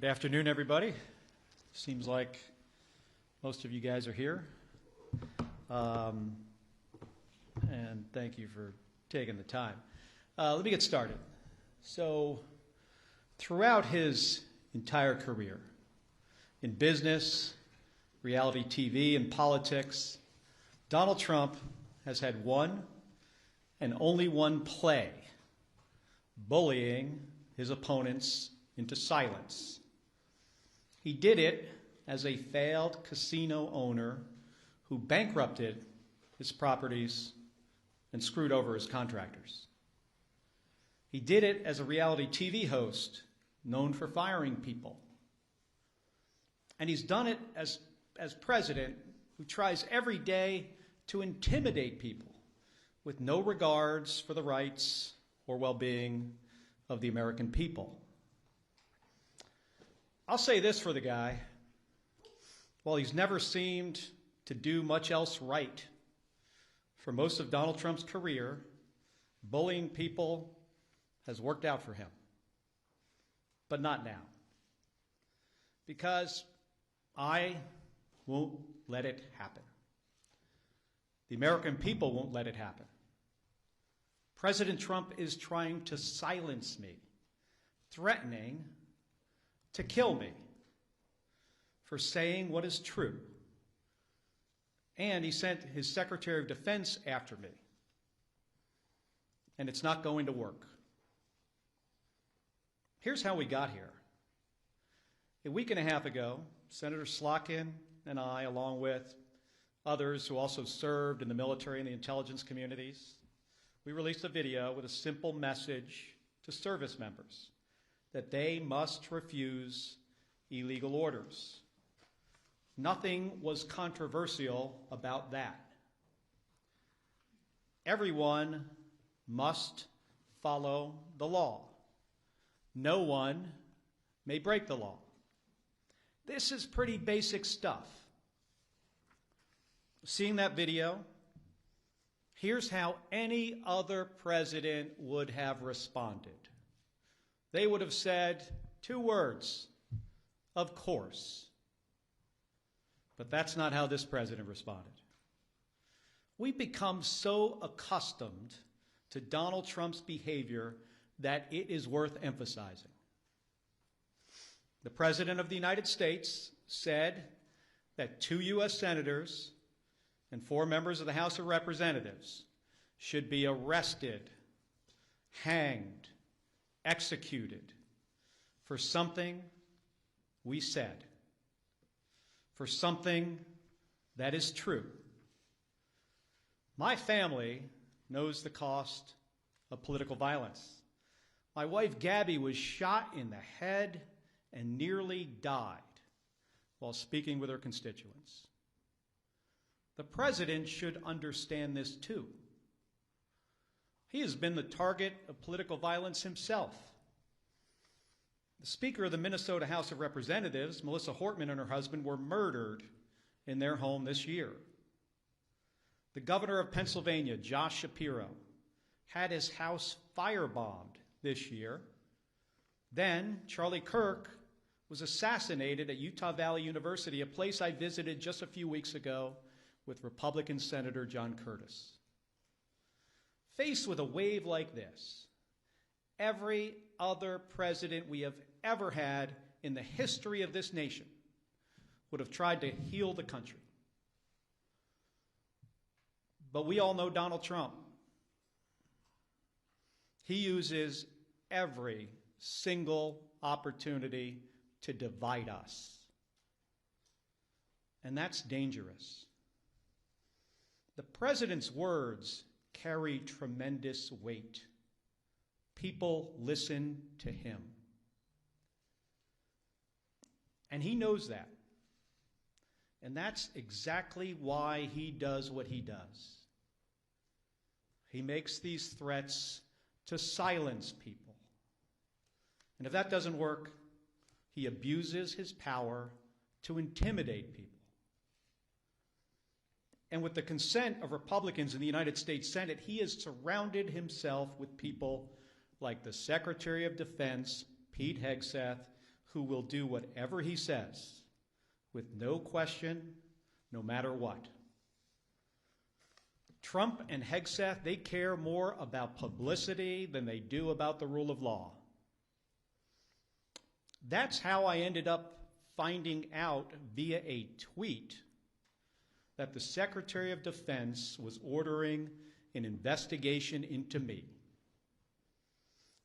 Good afternoon, everybody. Seems like most of you guys are here. And thank you for taking the time. Let me get started. So, throughout his entire career, in business, reality TV, and politics, Donald Trump has had one and only one play: bullying his opponents into silence. He did it as a failed casino owner who bankrupted his properties and screwed over his contractors. He did it as a reality TV host known for firing people. And he's done it as president who tries every day to intimidate people with no regards for the rights or well-being of the American people. I'll say this for the guy: while he's never seemed to do much else right for most of Donald Trump's career, bullying people has worked out for him. But not now. Because I won't let it happen. The American people won't let it happen. President Trump is trying to silence me, threatening to kill me for saying what is true. And he sent his Secretary of Defense after me. And it's not going to work. Here's how we got here. A week and a half ago, Senator Slotkin and I, along with others who also served in the military and the intelligence communities, we released a video with a simple message to service members that they must refuse illegal orders. Nothing was controversial about that. Everyone must follow the law. No one may break the law. This is pretty basic stuff. Seeing that video, here's how any other president would have responded. They would have said two words: of course. But that's not how this president responded. We've become so accustomed to Donald Trump's behavior that it is worth emphasizing. The President of the United States said that 2 U.S. senators and 4 members of the House of Representatives should be arrested, hanged, executed for something we said, for something that is true. My family knows the cost of political violence. My wife, Gabby, was shot in the head and nearly died while speaking with her constituents. The president should understand this too. He has been the target of political violence himself. The Speaker of the Minnesota House of Representatives, Melissa Hortman, and her husband were murdered in their home this year. The Governor of Pennsylvania, Josh Shapiro, had his house firebombed this year. Then Charlie Kirk was assassinated at Utah Valley University, a place I visited just a few weeks ago with Republican Senator John Curtis. Faced with a wave like this, every other president we have ever had in the history of this nation would have tried to heal the country. But we all know Donald Trump. He uses every single opportunity to divide us. And that's dangerous. The president's words carry tremendous weight. People listen to him. And he knows that. And that's exactly why he does what he does. He makes these threats to silence people. And if that doesn't work, he abuses his power to intimidate people. And with the consent of Republicans in the United States Senate, he has surrounded himself with people like the Secretary of Defense, Pete Hegseth, who will do whatever he says with no question, no matter what. Trump and Hegseth, they care more about publicity than they do about the rule of law. That's how I ended up finding out via a tweet that the Secretary of Defense was ordering an investigation into me.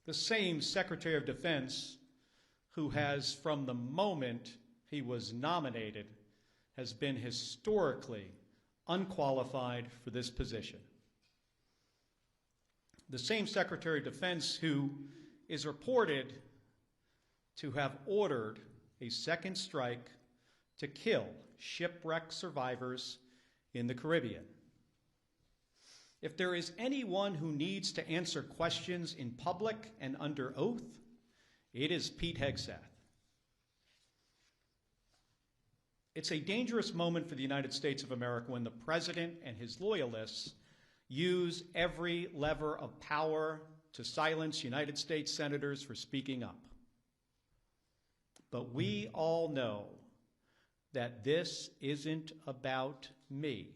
The same Secretary of Defense who has, from the moment he was nominated, has been historically unqualified for this position. The same Secretary of Defense who is reported to have ordered a second strike to kill shipwreck survivors in the Caribbean. If there is anyone who needs to answer questions in public and under oath, it is Pete Hegseth. It's a dangerous moment for the United States of America when the president and his loyalists use every lever of power to silence United States senators for speaking up. But we all know that this isn't about me,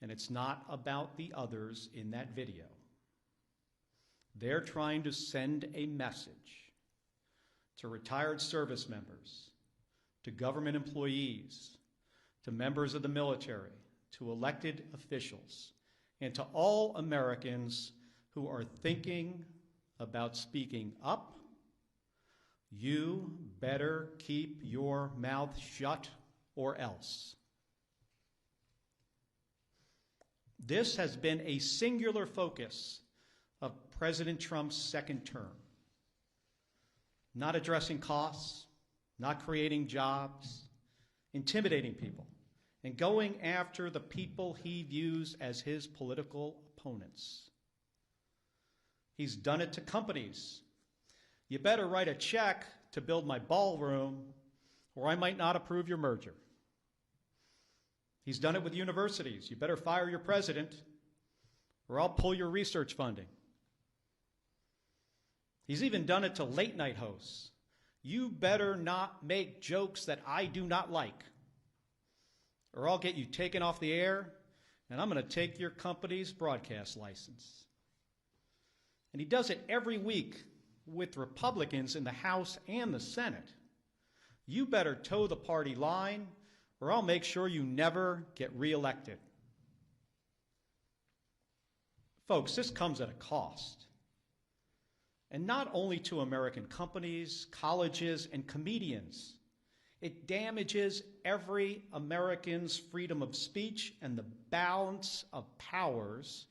and it's not about the others in that video. They're trying to send a message to retired service members, to government employees, to members of the military, to elected officials, and to all Americans who are thinking about speaking up. You better keep your mouth shut or else. This has been a singular focus of President Trump's second term. Not addressing costs, not creating jobs, intimidating people, and going after the people he views as his political opponents. He's done it to companies. You better write a check to build my ballroom, or I might not approve your merger. He's done it with universities. You better fire your president, or I'll pull your research funding. He's even done it to late-night hosts. You better not make jokes that I do not like, or I'll get you taken off the air, and I'm going to take your company's broadcast license. And he does it every week with Republicans in the House and the Senate. You better toe the party line, or I'll make sure you never get reelected. Folks, this comes at a cost. And not only to American companies, colleges, and comedians. It damages every American's freedom of speech and the balance of powers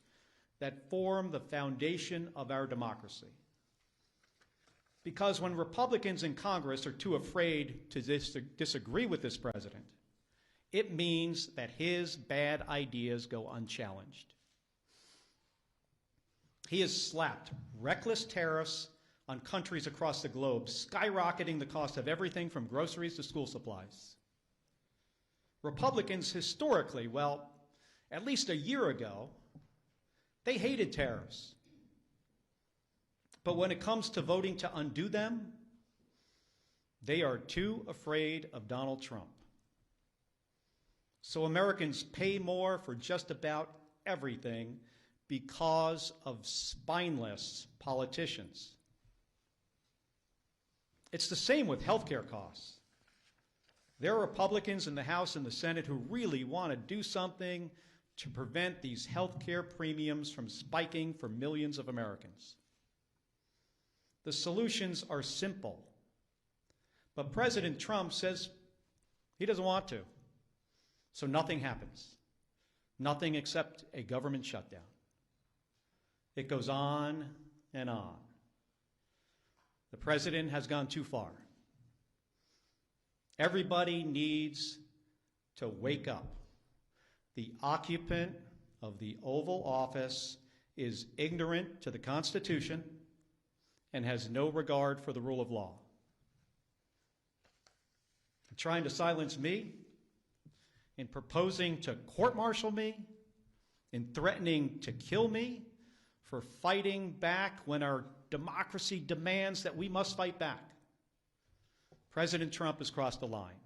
that form the foundation of our democracy. Because when Republicans in Congress are too afraid to disagree with this president, it means that his bad ideas go unchallenged. He has slapped reckless tariffs on countries across the globe, skyrocketing the cost of everything from groceries to school supplies. Republicans historically, well, at least a year ago, they hated tariffs. But when it comes to voting to undo them, they are too afraid of Donald Trump. So Americans pay more for just about everything because of spineless politicians. It's the same with healthcare costs. There are Republicans in the House and the Senate who really want to do something to prevent these healthcare premiums from spiking for millions of Americans. The solutions are simple, but President Trump says he doesn't want to, so nothing happens. Nothing except a government shutdown. It goes on and on. The president has gone too far. Everybody needs to wake up. The occupant of the Oval Office is ignorant to the Constitution and has no regard for the rule of law. In trying to silence me, in proposing to court-martial me, in threatening to kill me, for fighting back when our democracy demands that we must fight back. President Trump has crossed the line.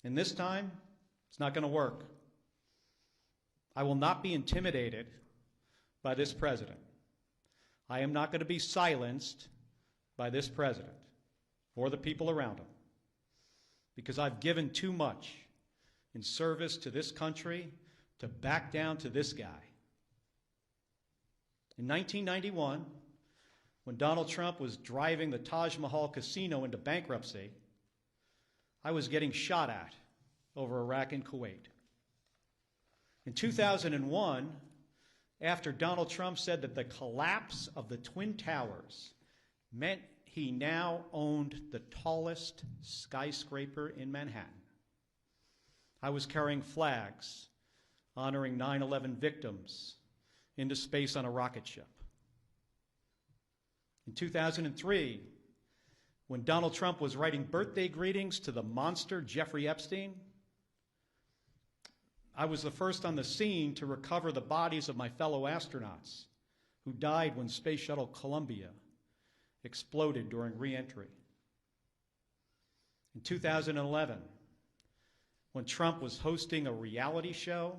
And this time, it's not going to work. I will not be intimidated by this president. I am not going to be silenced by this president or the people around him, because I've given too much in service to this country to back down to this guy. In 1991, when Donald Trump was driving the Taj Mahal casino into bankruptcy, I was getting shot at over Iraq and Kuwait. In 2001, after Donald Trump said that the collapse of the Twin Towers meant he now owned the tallest skyscraper in Manhattan, I was carrying flags honoring 9/11 victims into space on a rocket ship. In 2003, when Donald Trump was writing birthday greetings to the monster Jeffrey Epstein, I was the first on the scene to recover the bodies of my fellow astronauts who died when Space Shuttle Columbia exploded during re-entry. In 2011, when Trump was hosting a reality show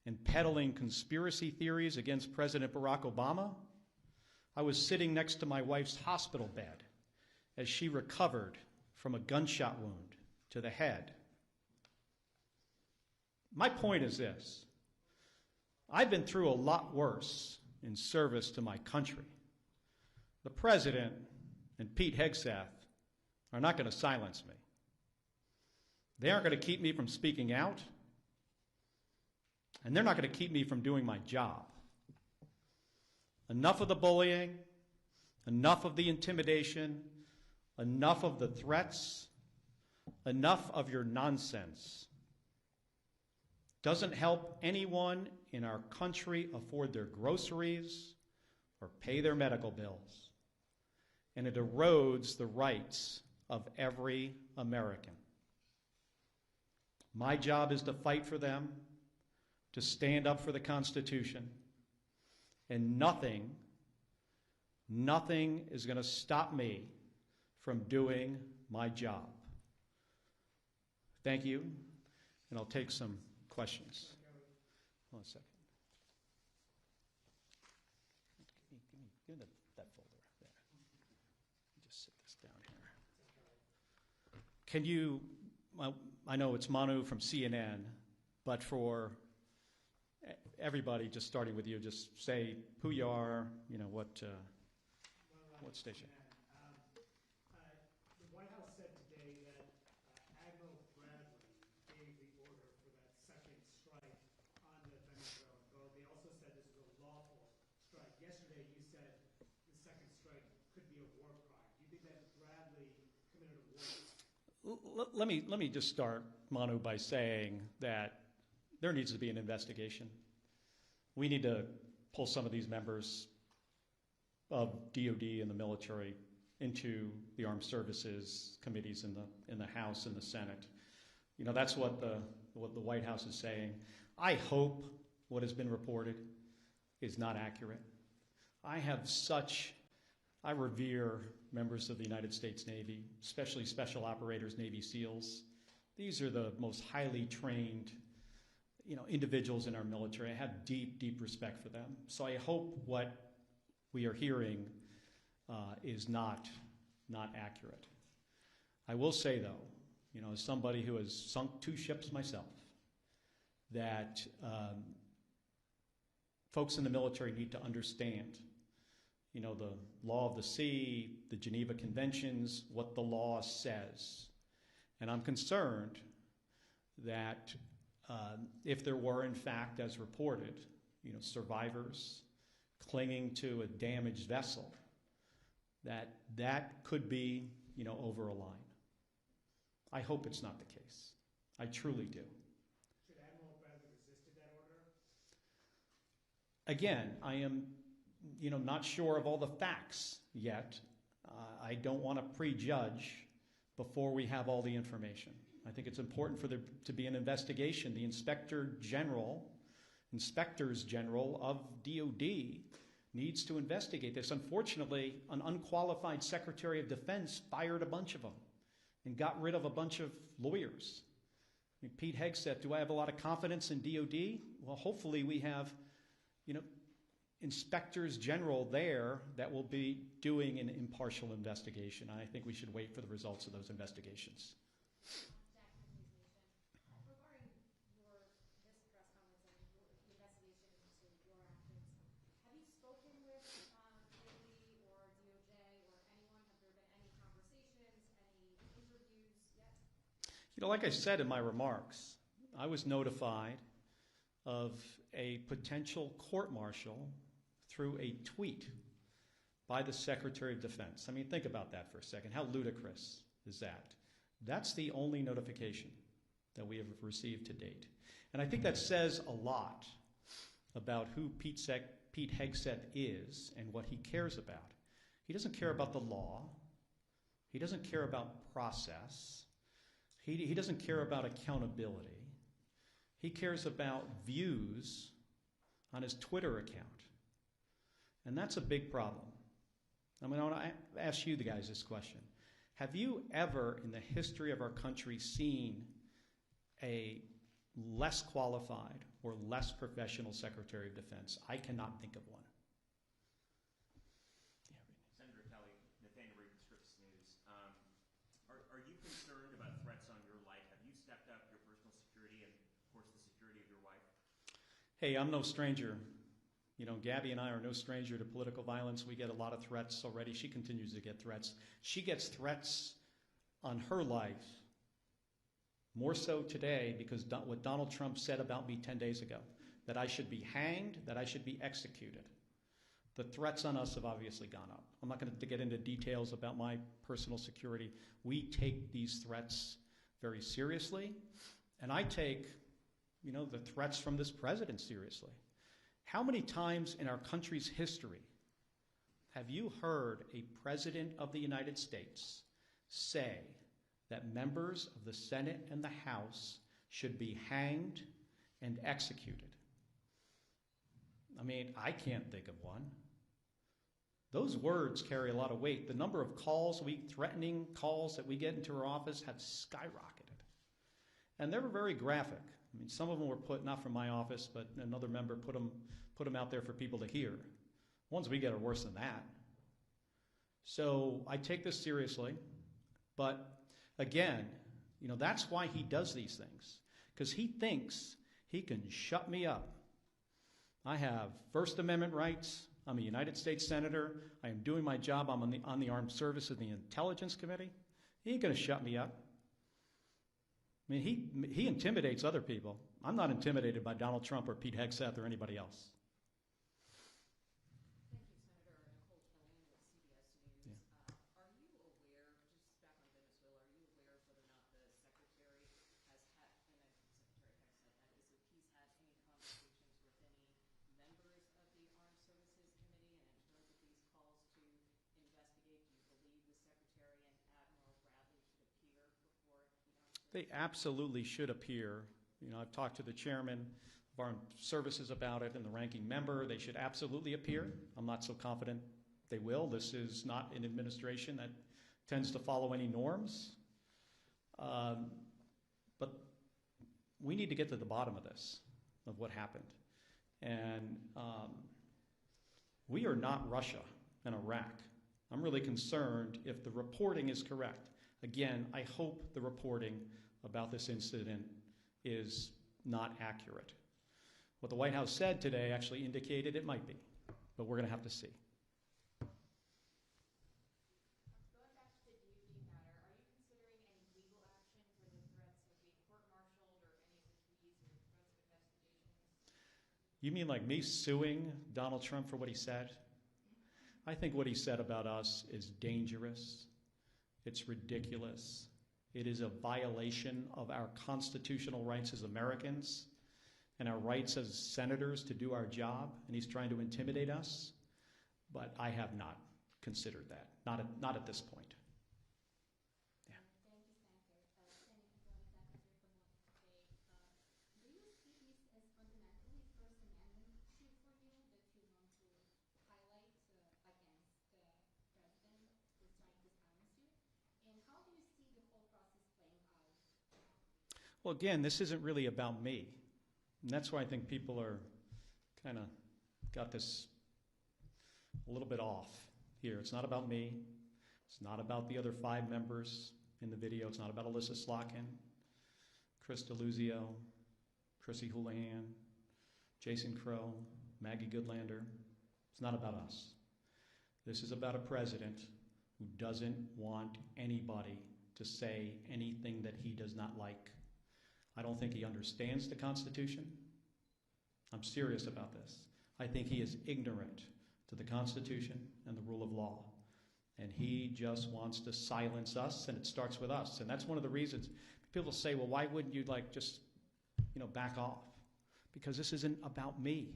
and peddling conspiracy theories against President Barack Obama, I was sitting next to my wife's hospital bed as she recovered from a gunshot wound to the head. My point is this: I've been through a lot worse in service to my country. The President and Pete Hegseth are not going to silence me. They aren't going to keep me from speaking out, and they're not going to keep me from doing my job. Enough of the bullying, enough of the intimidation, enough of the threats, enough of your nonsense. Doesn't help anyone in our country afford their groceries or pay their medical bills. And it erodes the rights of every American. My job is to fight for them, to stand up for the Constitution, and nothing is going to stop me from doing my job. Thank you, and I'll take some questions. Hold on a second. Give me that folder there. Just sit this down here. Can you, well, I know it's Manu from CNN, but for everybody, just starting with you, just say who you are, you know, what station. The White House said today that Admiral Bradley gave the order for that second strike on the Venezuelan boat. They also said this was a lawful strike. Yesterday you said the second strike could be a war crime. Do you think that Bradley committed a war crime? Let me just start, Manu, by saying that there needs to be an investigation. We need to pull some of these members of DOD and the military into the armed services committees in the House and the Senate. You know, that's what the White House is saying. I hope what has been reported is not accurate. I revere members of the United States Navy, especially special operators, Navy SEALs. These are the most highly trained, you know, individuals in our military. I have deep, deep respect for them. So I hope what we are hearing is not accurate. I will say, though, you know, as somebody who has sunk 2 ships myself, that folks in the military need to understand, you know, the law of the sea, the Geneva Conventions, what the law says. And I'm concerned that if there were, in fact, as reported, you know, survivors clinging to a damaged vessel, that could be, you know, over a line. I hope it's not the case. I truly do. Should Admiral Bradley resisted that order? Again, I am, you know, not sure of all the facts yet. I don't want to prejudge before we have all the information. I think it's important for there to be an investigation. The inspectors general of DOD needs to investigate this. Unfortunately, an unqualified Secretary of Defense fired a bunch of them and got rid of a bunch of lawyers. I mean, Pete Hegseth, do I have a lot of confidence in DOD? Well, hopefully we have, inspectors general there that will be doing an impartial investigation. I think we should wait for the results of those investigations. Regarding this press conference and the investigation into your actions, have you spoken with DOE or DOJ or anyone? Have there been any conversations, any interviews yet? Like I said in my remarks, I was notified of a potential court-martial through a tweet by the Secretary of Defense. I mean, think about that for a second. How ludicrous is that? That's the only notification that we have received to date. And I think that says a lot about who Pete Hegseth is and what he cares about. He doesn't care about the law. He doesn't care about process. He doesn't care about accountability. He cares about views on his Twitter account. And that's a big problem. I mean, I want to ask you guys this question. Have you ever in the history of our country seen a less qualified or less professional Secretary of Defense? I cannot think of one. Senator Kelly, Nathaniel Reed, Scripps News. Are you concerned about threats on your life? Have you stepped up your personal security and, of course, the security of your wife? Hey, I'm no stranger. Gabby and I are no stranger to political violence. We get a lot of threats already. She continues to get threats. She gets threats on her life, more so today because what Donald Trump said about me 10 days ago, that I should be hanged, that I should be executed. The threats on us have obviously gone up. I'm not going to get into details about my personal security. We take these threats very seriously, and I take, the threats from this president seriously. How many times in our country's history have you heard a president of the United States say that members of the Senate and the House should be hanged and executed? I mean, I can't think of one. Those words carry a lot of weight. The number of threatening calls that we get into our office have skyrocketed. And they were very graphic. I mean, some of them were put, not from my office, but another member put them out there for people to hear. Ones we get are worse than that. So I take this seriously. But again, that's why he does these things. Because he thinks he can shut me up. I have First Amendment rights. I'm a United States Senator. I am doing my job. I'm on the Armed Services and the Intelligence Committee. He ain't going to shut me up. I mean, he intimidates other people. I'm not intimidated by Donald Trump or Pete Hegseth or anybody else. Thank you, Senator Nicole Kellyanne with CBS News. Yeah. Are you aware, just back on Venezuela, are you aware of whether or not the Secretary has had, and then Secretary Hegseth, that is, if he's had any conversations with any members of the Armed Services Committee, and in terms of these calls to investigate, do you believe the Secretary and Admiral Bradley should appear before the Armed Services? They absolutely should appear. I've talked to the chairman of Armed Services about it and the ranking member. They should absolutely appear. I'm not so confident they will. This is not an administration that tends to follow any norms. But we need to get to the bottom of this, of what happened. And we are not Russia and Iraq. I'm really concerned if the reporting is correct. Again, I hope the reporting about this incident is not accurate. What the White House said today actually indicated it might be, but we're going to have to see. Going back to the DOD matter, are you considering any legal action for the threats of being court-martialed or any of the tweets or threats of investigations? You mean like me suing Donald Trump for what he said? I think what he said about us is dangerous. It's ridiculous. It is a violation of our constitutional rights as Americans and our rights as senators to do our job, and he's trying to intimidate us. But I have not considered that, not at this point. Yeah. Thank you, Senator. Do you see this as fundamentally First Amendment issue for you that you want to highlight against the president, this amnesty? And how do you see the whole process Well, again, this isn't really about me. And that's why I think people are kind of got this a little bit off here. It's not about me. It's not about the other 5 members in the video. It's not about Alyssa Slotkin, Chris DeLuzio, Chrissy Houlihan, Jason Crow, Maggie Goodlander. It's not about us. This is about a president who doesn't want anybody to say anything that he does not like. I don't think he understands the Constitution. I'm serious about this. I think he is ignorant to the Constitution and the rule of law. And he just wants to silence us, and it starts with us. And that's one of the reasons people say, well, why wouldn't you just, back off? Because this isn't about me.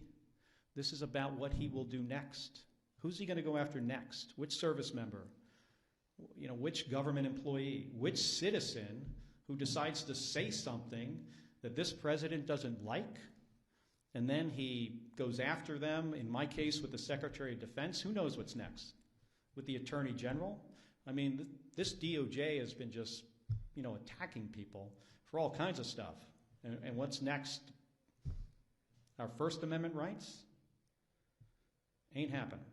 This is about what he will do next. Who's he going to go after next? Which service member? Which government employee? Which citizen who decides to say something that this president doesn't like, and then he goes after them, in my case with the Secretary of Defense? Who knows what's next? With the Attorney General? I mean, this DOJ has been just, attacking people for all kinds of stuff. And what's next? Our First Amendment rights? Ain't happening.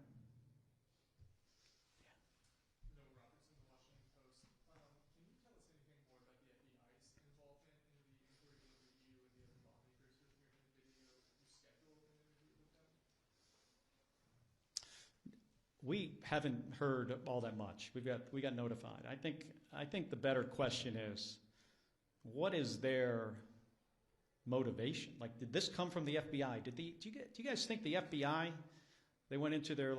We haven't heard all that much. We got notified. I think the better question is, what is their motivation? Did this come from the FBI? Do you guys think the FBI, they went into their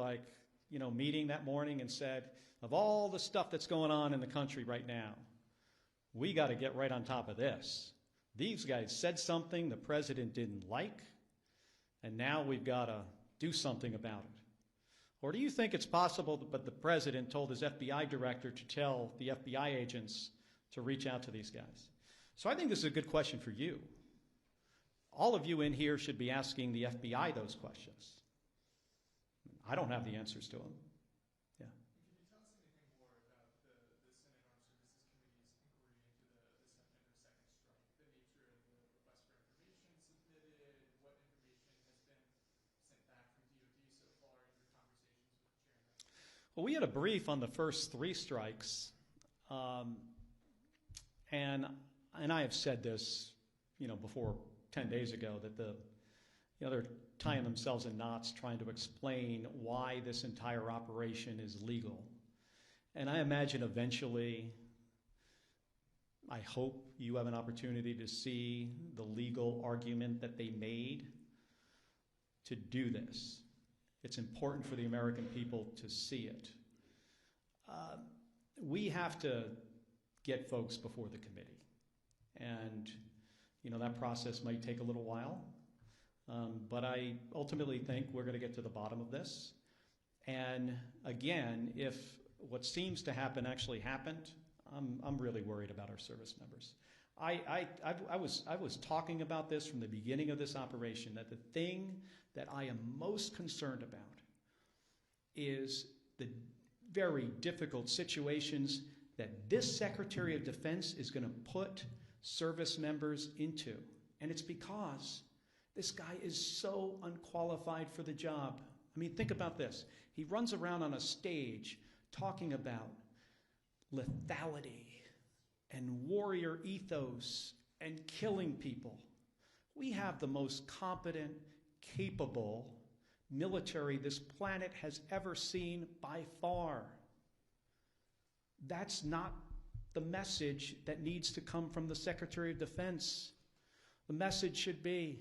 meeting that morning and said, of all the stuff that's going on in the country right now, we got to get right on top of this. These guys said something the president didn't like, and now we've got to do something about it. Or do you think it's possible but the president told his FBI director to tell the FBI agents to reach out to these guys? So I think this is a good question for you. All of you in here should be asking the FBI those questions. I don't have the answers to them. Yeah. Can you tell us anything more about the Senate Armed Services Committee's inquiry into the September 2nd strike, the nature of the request for information submitted, what information has been sent back from DOD so far in your conversations with the chairman? Well, we had a brief on the first 3 strikes, and I have said this, before 10 days ago, that they're tying themselves in knots trying to explain why this entire operation is legal. And I imagine eventually, I hope you have an opportunity to see the legal argument that they made to do this. It's important for the American people to see it. We have to get folks before the committee. And, that process might take a little while. But I ultimately think we're going to get to the bottom of this. And again, if what seems to happen actually happened, I'm really worried about our service members. I was talking about this from the beginning of this operation, that the thing that I am most concerned about is the very difficult situations that this Secretary of Defense is going to put service members into. And it's because this guy is so unqualified for the job. I mean, think about this. He runs around on a stage talking about lethality and warrior ethos and killing people. We have the most competent, capable military this planet has ever seen by far. That's not the message that needs to come from the Secretary of Defense. The message should be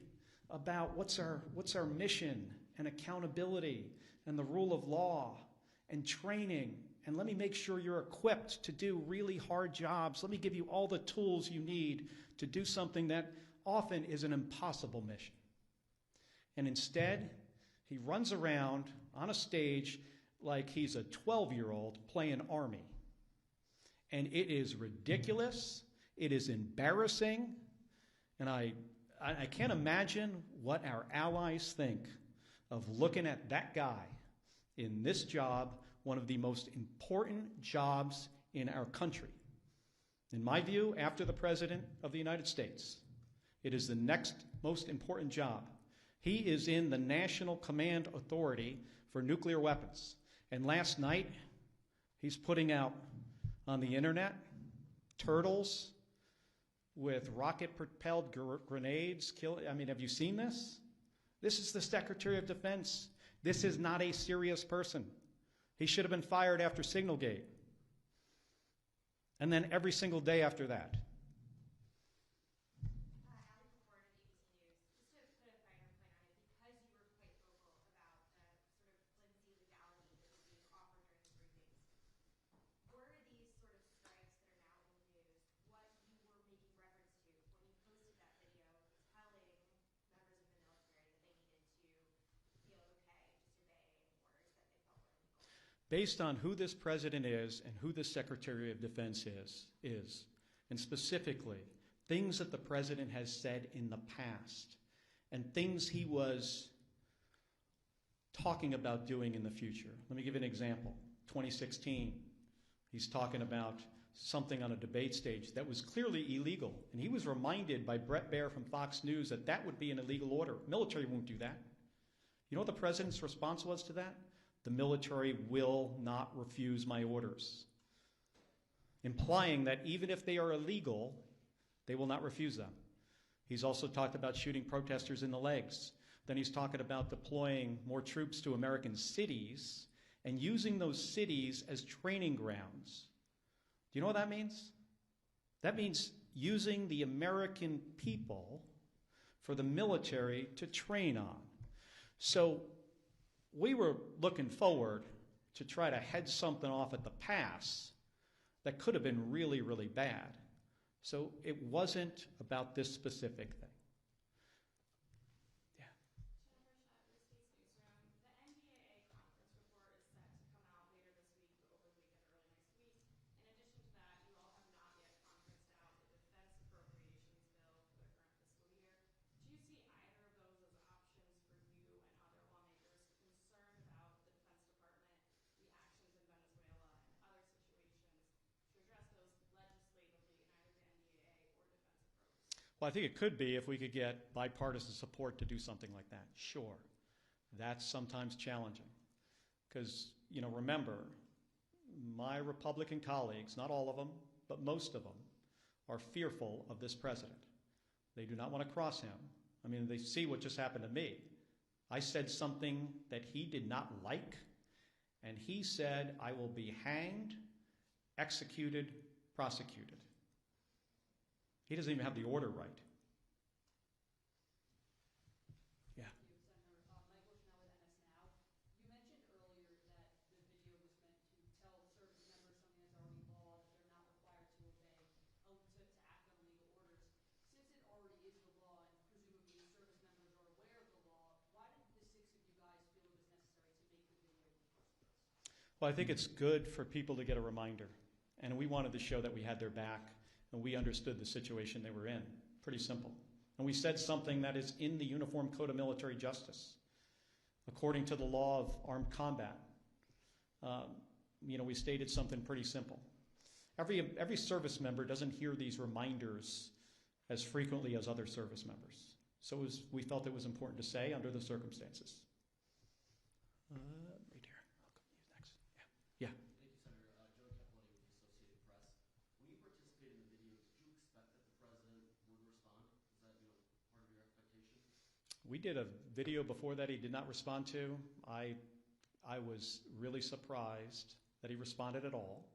about what's our mission and accountability and the rule of law and training. And let me make sure you're equipped to do really hard jobs. Let me give you all the tools you need to do something that often is an impossible mission. And instead, he runs around on a stage like he's a 12-year-old playing Army. And it is ridiculous. It is embarrassing. And I can't imagine what our allies think of looking at that guy in this job, one of the most important jobs in our country. In my view, after the President of the United States, it is the next most important job. He is in the National Command Authority for nuclear weapons. And last night, he's putting out on the internet turtles with rocket-propelled grenades. Have you seen this? This is the Secretary of Defense. This is not a serious person. He should have been fired after Signalgate. And then every single day after that. Based on who this president is and who the Secretary of Defense is, and specifically things that the president has said in the past and things he was talking about doing in the future. Let me give you an example. 2016, he's talking about something on a debate stage that was clearly illegal, and he was reminded by Brett Baer from Fox News that that would be an illegal order. Military won't do that. You know what the president's response was to that? The military will not refuse my orders, implying that even if they are illegal, they will not refuse them. He's also talked about shooting protesters in the legs. Then he's talking about deploying more troops to American cities and using those cities as training grounds. Do you know what that means? That means using the American people for the military to train on. So we were looking forward to try to head something off at the pass that could have been really, really bad. So it wasn't about this specific thing. Yeah. The NDAA conference report is set to come out later this week, over the weekend, early next week. In addition to that, you all have not yet conferenced out the defense appropriations bill for the current fiscal year. Do you see either of those as options for you and other lawmakers concerned about the Defense Department, the actions in Venezuela, and other situations to address those legislatively in either the NDAA or defense appropriations? Well, I think it could be if we could get bipartisan support to do something like that. Sure. That's sometimes challenging. Because, remember, my Republican colleagues, not all of them, but most of them, are fearful of this president. They do not want to cross him. They see what just happened to me. I said something that he did not like, and he said, I will be hanged, executed, prosecuted. He doesn't even have the order right. Yeah. Michael Schnell with MS Now. You mentioned earlier that the video was meant to tell service members something that's already law, that they're not required to obey, to act on legal orders. Since it already is the law, and presumably service members are aware of the law, why did the six of you guys feel it was necessary to make the video in the first place? Well, I think it's good for people to get a reminder. And we wanted to show that we had their back and we understood the situation they were in. Pretty simple. And we said something that is in the Uniform Code of Military Justice. According to the law of armed combat, we stated something pretty simple. Every service member doesn't hear these reminders as frequently as other service members. So we felt it was important to say under the circumstances. Right here. I'll come to you next. Yeah. Thank you, Senator. Joe Cappelletti with the Associated Press. When you participated in the video, did you expect that the president would respond? Is that part of your expectation? We did a video before that he did not respond to. I was really surprised that he responded at all.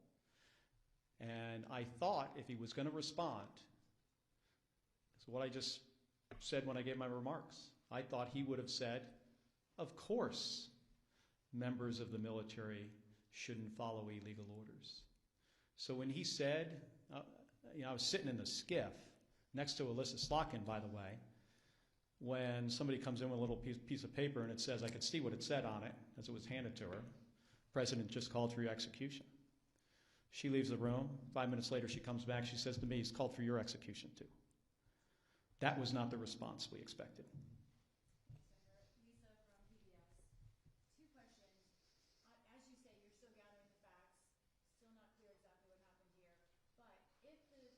And I thought if he was going to respond, it's what I just said when I gave my remarks. I thought he would have said, of course, members of the military shouldn't follow illegal orders. So when he said, I was sitting in the skiff next to Alyssa Slotkin, by the way, when somebody comes in with a little piece of paper and it says, I could see what it said on it as it was handed to her, President just called for your execution. She leaves the room. 5 minutes later, she comes back. She says to me, he's called for your execution too. That was not the response we expected. Lisa from PBS. Two questions. As you say, you're still gathering the facts. Still not clear exactly what happened here. But if the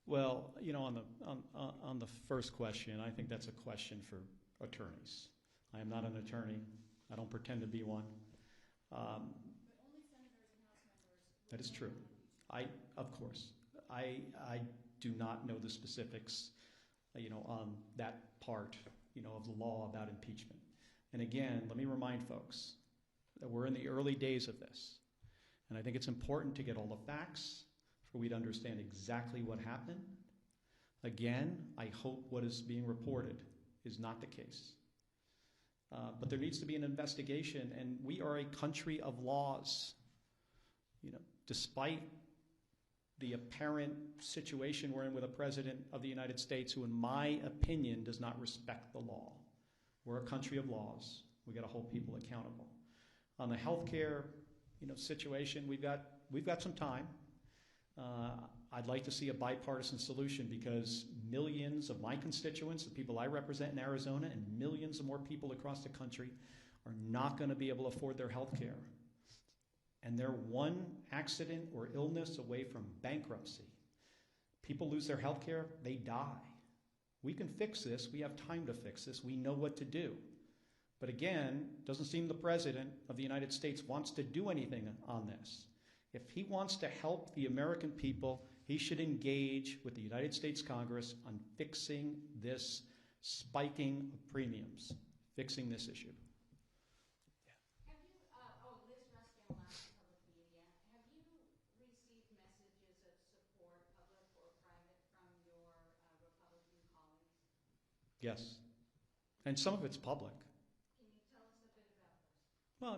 Well, on the first question, I think that's a question for attorneys. I am not an attorney. I don't pretend to be one. But only senators and House members. That is true. Of course, I do not know the specifics, on that part, of the law about impeachment. And again, let me remind folks that we're in the early days of this. And I think it's important to get all the facts for we to understand exactly what happened. Again, I hope what is being reported is not the case. But there needs to be an investigation, and we are a country of laws. Despite the apparent situation we're in with a president of the United States who, in my opinion, does not respect the law. We're a country of laws. We got to hold people accountable. On the healthcare, situation, we've got some time. I'd like to see a bipartisan solution because millions of my constituents, the people I represent in Arizona, and millions of more people across the country are not going to be able to afford their health care. And they're one accident or illness away from bankruptcy. People lose their health care, they die. We can fix this. We have time to fix this. We know what to do. But again, it doesn't seem the President of the United States wants to do anything on this. If he wants to help the American people, he should engage with the United States Congress on fixing this spiking of premiums, fixing this issue. Have you, Liz Ruskin, Last Public Media, have you received messages of support, public or private, from your Republican colleagues? Yes. And some of it's public. Can you tell us a bit about this? Well,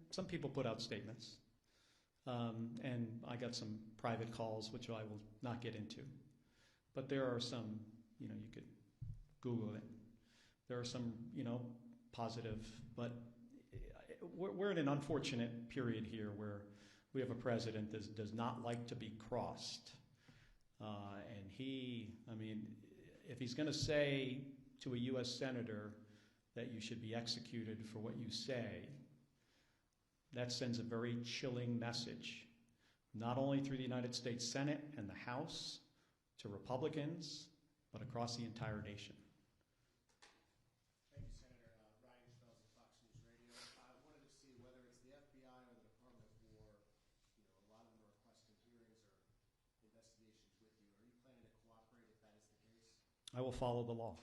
some people put out statements. And I got some private calls, which I will not get into. But there are some, you could Google it. There are some, positive. But we're in an unfortunate period here where we have a president that does not like to be crossed. And if he's going to say to a U.S. senator that you should be executed for what you say, that sends a very chilling message, not only through the United States Senate and the House to Republicans, but across the entire nation. Thank you, Senator. Ryan Schmelz of Fox News Radio. I wanted to see whether it's the FBI or the Department of War, a lot of them are requesting hearings or investigations with you. Are you planning to cooperate if that is the case? I will follow the law.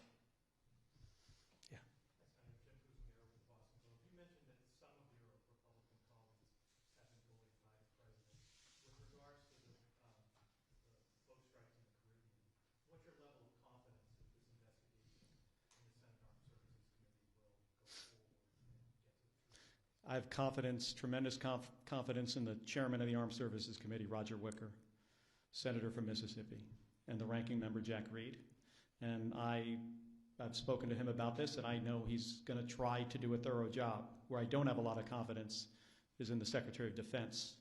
I have confidence, tremendous confidence in the chairman of the Armed Services Committee, Roger Wicker, senator from Mississippi, and the ranking member, Jack Reed. And I've spoken to him about this, and I know he's going to try to do a thorough job. Where I don't have a lot of confidence is in the Secretary of Defense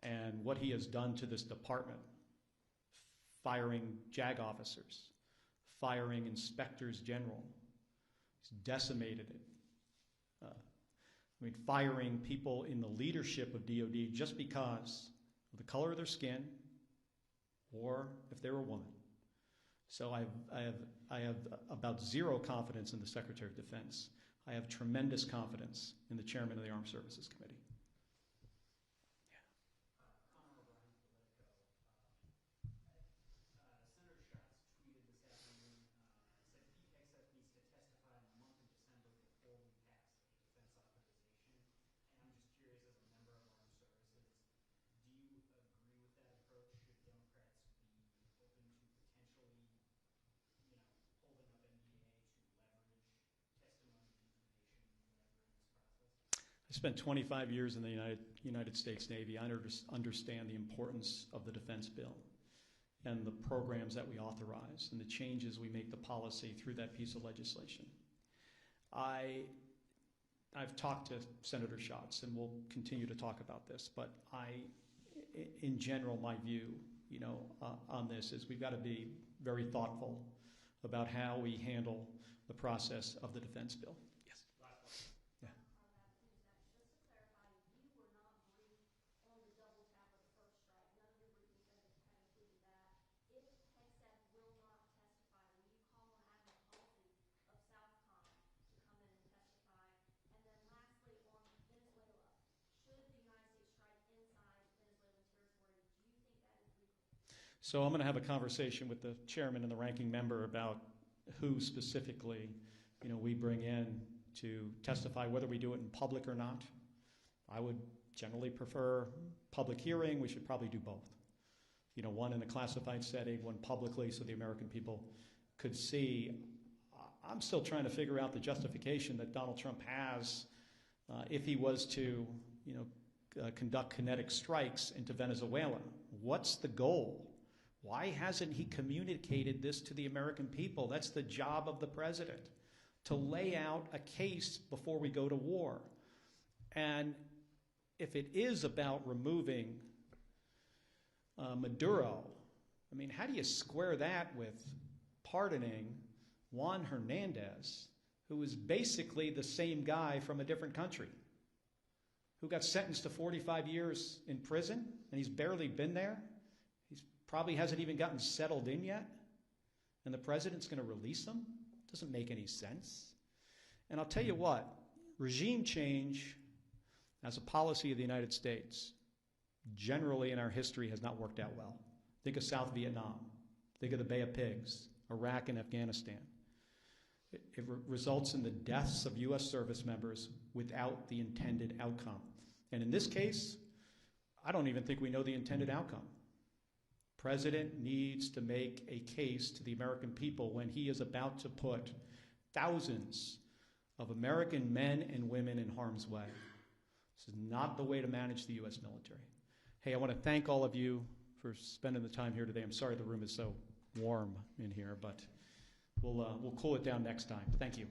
and what he has done to this department, firing JAG officers, firing inspectors general. He's decimated it. Firing people in the leadership of DOD just because of the color of their skin or if they were a woman. So I have about zero confidence in the Secretary of Defense. I have tremendous confidence in the chairman of the Armed Services Committee. Senator Schatz tweeted this afternoon, said Pete Hegseth needs to testify in the month of December before we pass a defense authorization. And I'm just curious, as a member of Armed Services, do you agree with that approach? Should Democrats be open to potentially, holding up NDA to leverage testimony and information, whatever, in this process? I spent 25 years in the United States Navy. I understand the importance of the defense bill and the programs that we authorize and the changes we make to policy through that piece of legislation. I've talked to Senator Schatz, and we'll continue to talk about this, but in general, my view, on this is we've got to be very thoughtful about how we handle the process of the defense bill. Yes. Yeah. On that, just to clarify, you were not briefed on the double tap of the first strike. None of the briefings that had included that. If So I'm going to have a conversation with the chairman and the ranking member about who specifically, we bring in to testify, whether we do it in public or not. I would generally prefer public hearing. We should probably do both. One in a classified setting, one publicly, so the American people could see. I'm still trying to figure out the justification that Donald Trump has if he was to, conduct kinetic strikes into Venezuela. What's the goal? Why hasn't he communicated this to the American people? That's the job of the president, to lay out a case before we go to war. And if it is about removing Maduro, how do you square that with pardoning Juan Hernandez, who is basically the same guy from a different country, who got sentenced to 45 years in prison, and he's barely been there? He probably hasn't even gotten settled in yet, and the president's going to release him? Doesn't make any sense. And I'll tell you what, regime change as a policy of the United States generally in our history has not worked out well. Think of South Vietnam. Think of the Bay of Pigs, Iraq and Afghanistan. It results in the deaths of U.S. service members without the intended outcome. And in this case, I don't even think we know the intended outcome. President needs to make a case to the American people when he is about to put thousands of American men and women in harm's way. This is not the way to manage the U.S. military. Hey, I want to thank all of you for spending the time here today. I'm sorry the room is so warm in here, but we'll cool it down next time. Thank you.